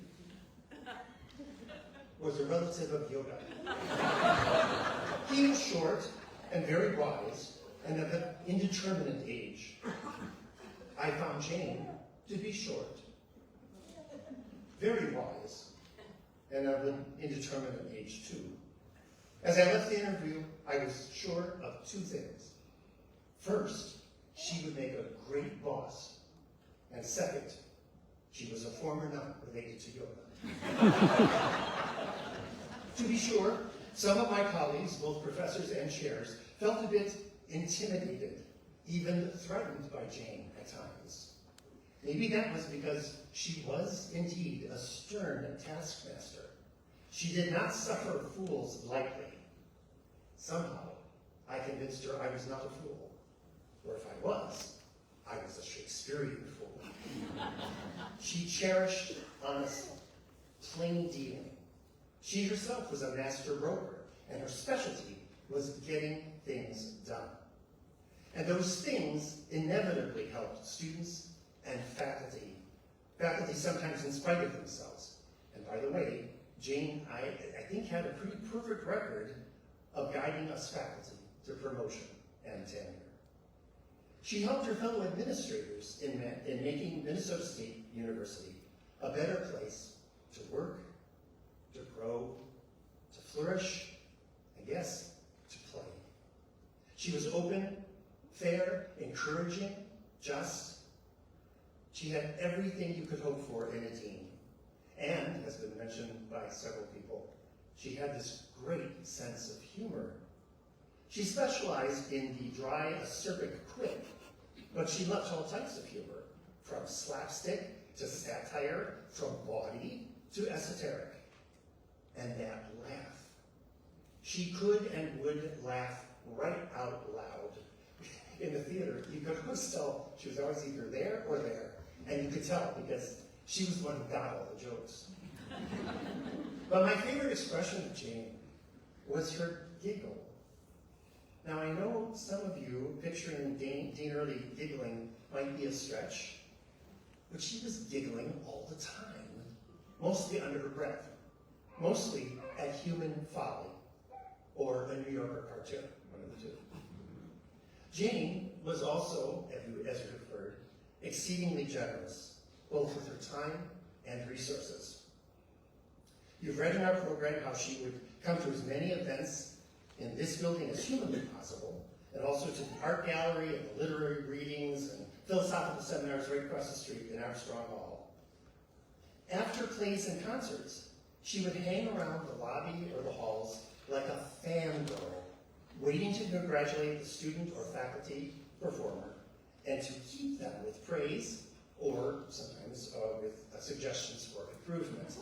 was a relative of Yoda. He was short and very wise and of an indeterminate age. I found Jane to be short, very wise, and of an indeterminate age too. As I left the interview, I was sure of two things. First, she would make a great boss. And second, she was a former nun related to Yoda. To be sure, some of my colleagues, both professors and chairs, felt a bit intimidated, even threatened by Jane at times. Maybe that was because she was indeed a stern taskmaster. She did not suffer fools lightly. Somehow, I convinced her I was not a fool. Or if I was a Shakespearean fool. She cherished honesty, plain dealing. She herself was a master broker, and her specialty was getting things done. And those things inevitably helped students and faculty. Faculty sometimes in spite of themselves. And by the way, Jane, I think, had a pretty perfect record of guiding us faculty to promotion and tenure. She helped her fellow administrators in making Minnesota State University a better place to work, to grow, to flourish, and yes, to play. She was open, fair, encouraging, just. She had everything you could hope for in a dean. And, has been mentioned by several people, she had this great sense of humor. She specialized in the dry, acerbic quip, but she loved all types of humor, from slapstick to satire, from bawdy to esoteric. And that laugh. She could and would laugh right out loud. In the theater, you could always tell she was always either there or there. And you could tell because she was the one who got all the jokes. But my favorite expression of Jane was her giggle. Now I know some of you picturing Dean Earley giggling might be a stretch, but she was giggling all the time, mostly under her breath, mostly at human folly, or a New Yorker cartoon, one of the two. Jane was also, as you have heard, exceedingly generous, both with her time and resources. You've read in our program how she would come to as many events in this building as humanly possible, and also to the art gallery and the literary readings and philosophical seminars right across the street in Armstrong Hall. After plays and concerts, she would hang around the lobby or the halls like a fangirl, waiting to congratulate the student or faculty performer and to keep them with praise or sometimes with suggestions for improvement.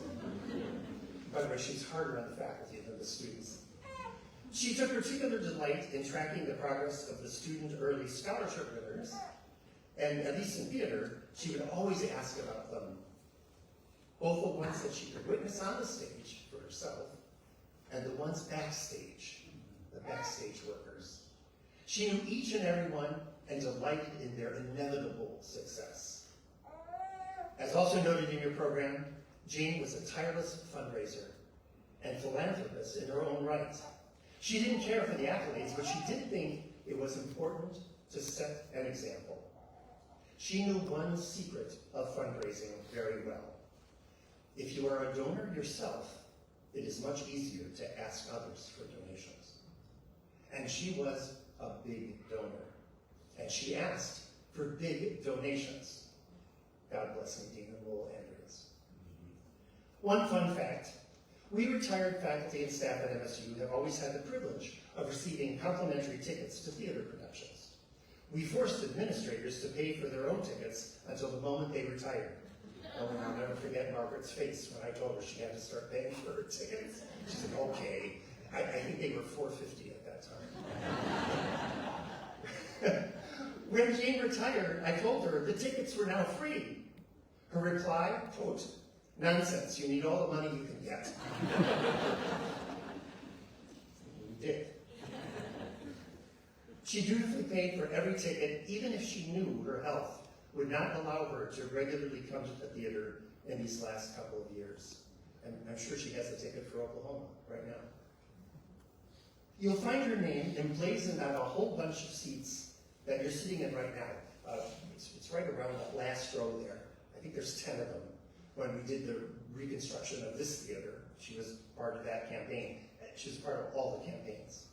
By the way, she's harder on the faculty than the students. She took particular delight in tracking the progress of the student early scholarship winners, and at least in theater, she would always ask about them, both the ones that she could witness on the stage for herself, and the ones backstage, the backstage workers. She knew each and every one and delighted in their inevitable success. As also noted in your program, Jane was a tireless fundraiser and philanthropist in her own right. She didn't care for the accolades, but she did think it was important to set an example. She knew one secret of fundraising very well. If you are a donor yourself, it is much easier to ask others for donations. And she was a big donor, and she asked for big donations. God bless Nadine and Lowell Andrews. One fun fact, we retired faculty and staff at MSU have always had the privilege of receiving complimentary tickets to theater productions. We forced administrators to pay for their own tickets until the moment they retired. Oh, and I'll never forget Margaret's face when I told her she had to start paying for her tickets. She said, okay. I think they were $4.50 at that time. When Jane retired, I told her the tickets were now free. Her reply, quote, nonsense, you need all the money you can get. We did. She dutifully paid for every ticket, even if she knew her health would not allow her to regularly come to the theater in these last couple of years. And I'm sure she has a ticket for Oklahoma right now. You'll find her name emblazoned on a whole bunch of seats that you're sitting in right now. It's right around that last row there. I think there's 10 of them. When we did the reconstruction of this theater, she was part of that campaign. She was part of all the campaigns.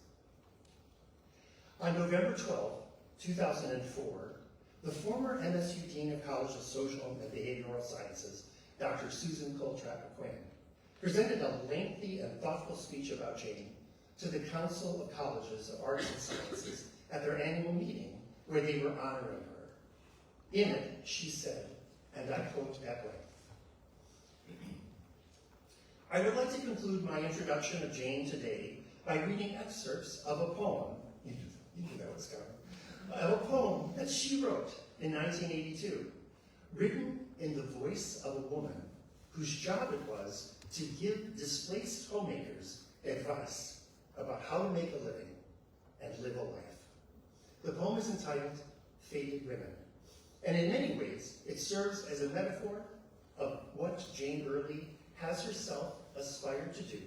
On November 12, 2004, the former MSU Dean of College of Social and Behavioral Sciences, Dr. Susan Coltrane-McQuinn, presented a lengthy and thoughtful speech about Jane to the Council of Colleges of Arts and Sciences at their annual meeting where they were honoring her. In it, she said, and I quote at length, I would like to conclude my introduction of Jane today by reading excerpts of a poem, you knew that was coming, of a poem that she wrote in 1982, written in the voice of a woman whose job it was to give displaced homemakers advice about how to make a living and live a life. The poem is entitled Faded Women, and in many ways it serves as a metaphor of what Jane Earley has herself aspired to do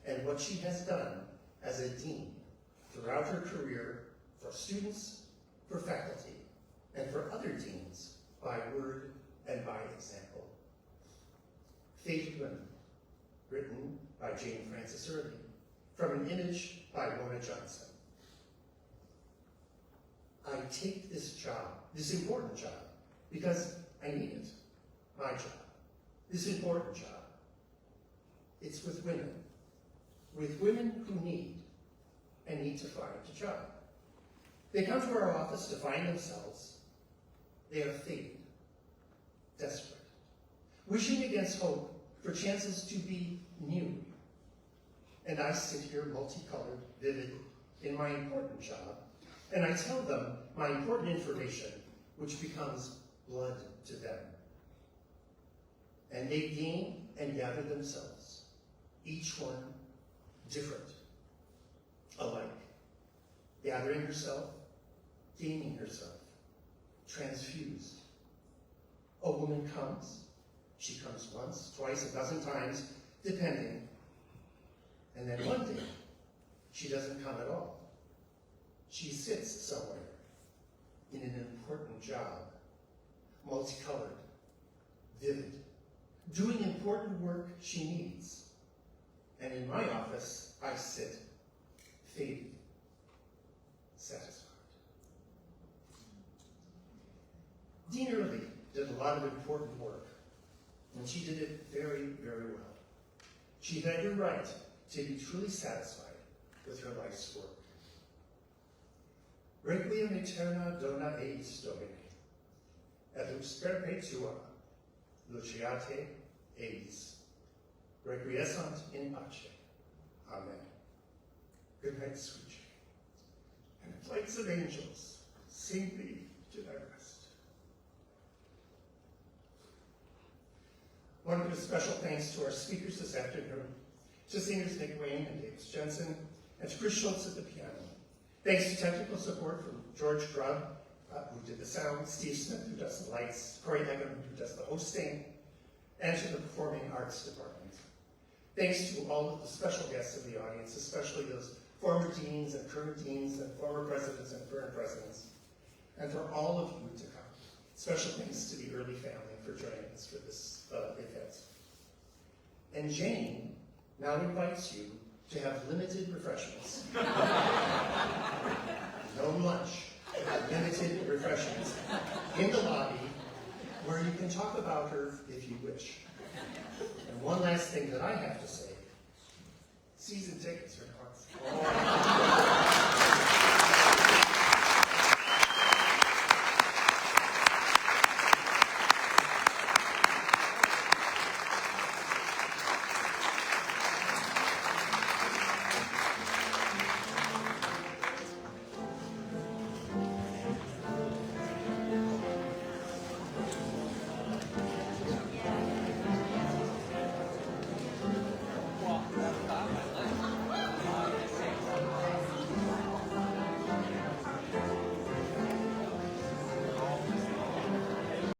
and what she has done as a dean throughout her career for students, for faculty, and for other deans by word and by example. Faded Women, written by Jane Frances Earley, from an image by Mona Johnson. I take this job, this important job, because I need it, my job, this important job. It's with women who need and need to find a job. They come to our office to find themselves. They are faded, desperate, wishing against hope for chances to be new. And I sit here multicolored, vivid, in my important job, and I tell them my important information, which becomes blood to them. And they gain and gather themselves, each one different, alike, gathering herself, gaining herself, transfused. A woman comes, she comes once, twice, a dozen times, depending, and then one day, she doesn't come at all. She sits somewhere in an important job, multicolored, vivid, doing important work she needs. And in my office, I sit, faded, satisfied. Dean Earley did a lot of important work, and she did it very, very well. She had every right to be truly satisfied with her life's work. Requiem aeterna dona eis Domine, et lux perpetua luciate eis. Requiescant in pace. Amen. Good night, sweet Jane. And flights of angels, sing thee to thy rest. I want to give a special thanks to our speakers this afternoon, to singers Nick Wayne and Davis Jensen, and to Chris Schultz at the piano. Thanks to technical support from George Grubb, who did the sound, Steve Smith, who does the lights, Corey Egan, who does the hosting, and to the Performing Arts Department. Thanks to all of the special guests in the audience, especially those former deans and former presidents and current presidents, and for all of you to come. Special thanks to the Earley family for joining us for this event. And Jane now invites you to have limited refreshments. No lunch, limited refreshments in the lobby where you can talk about her if you wish. And one last thing that I have to say, season tickets are gone.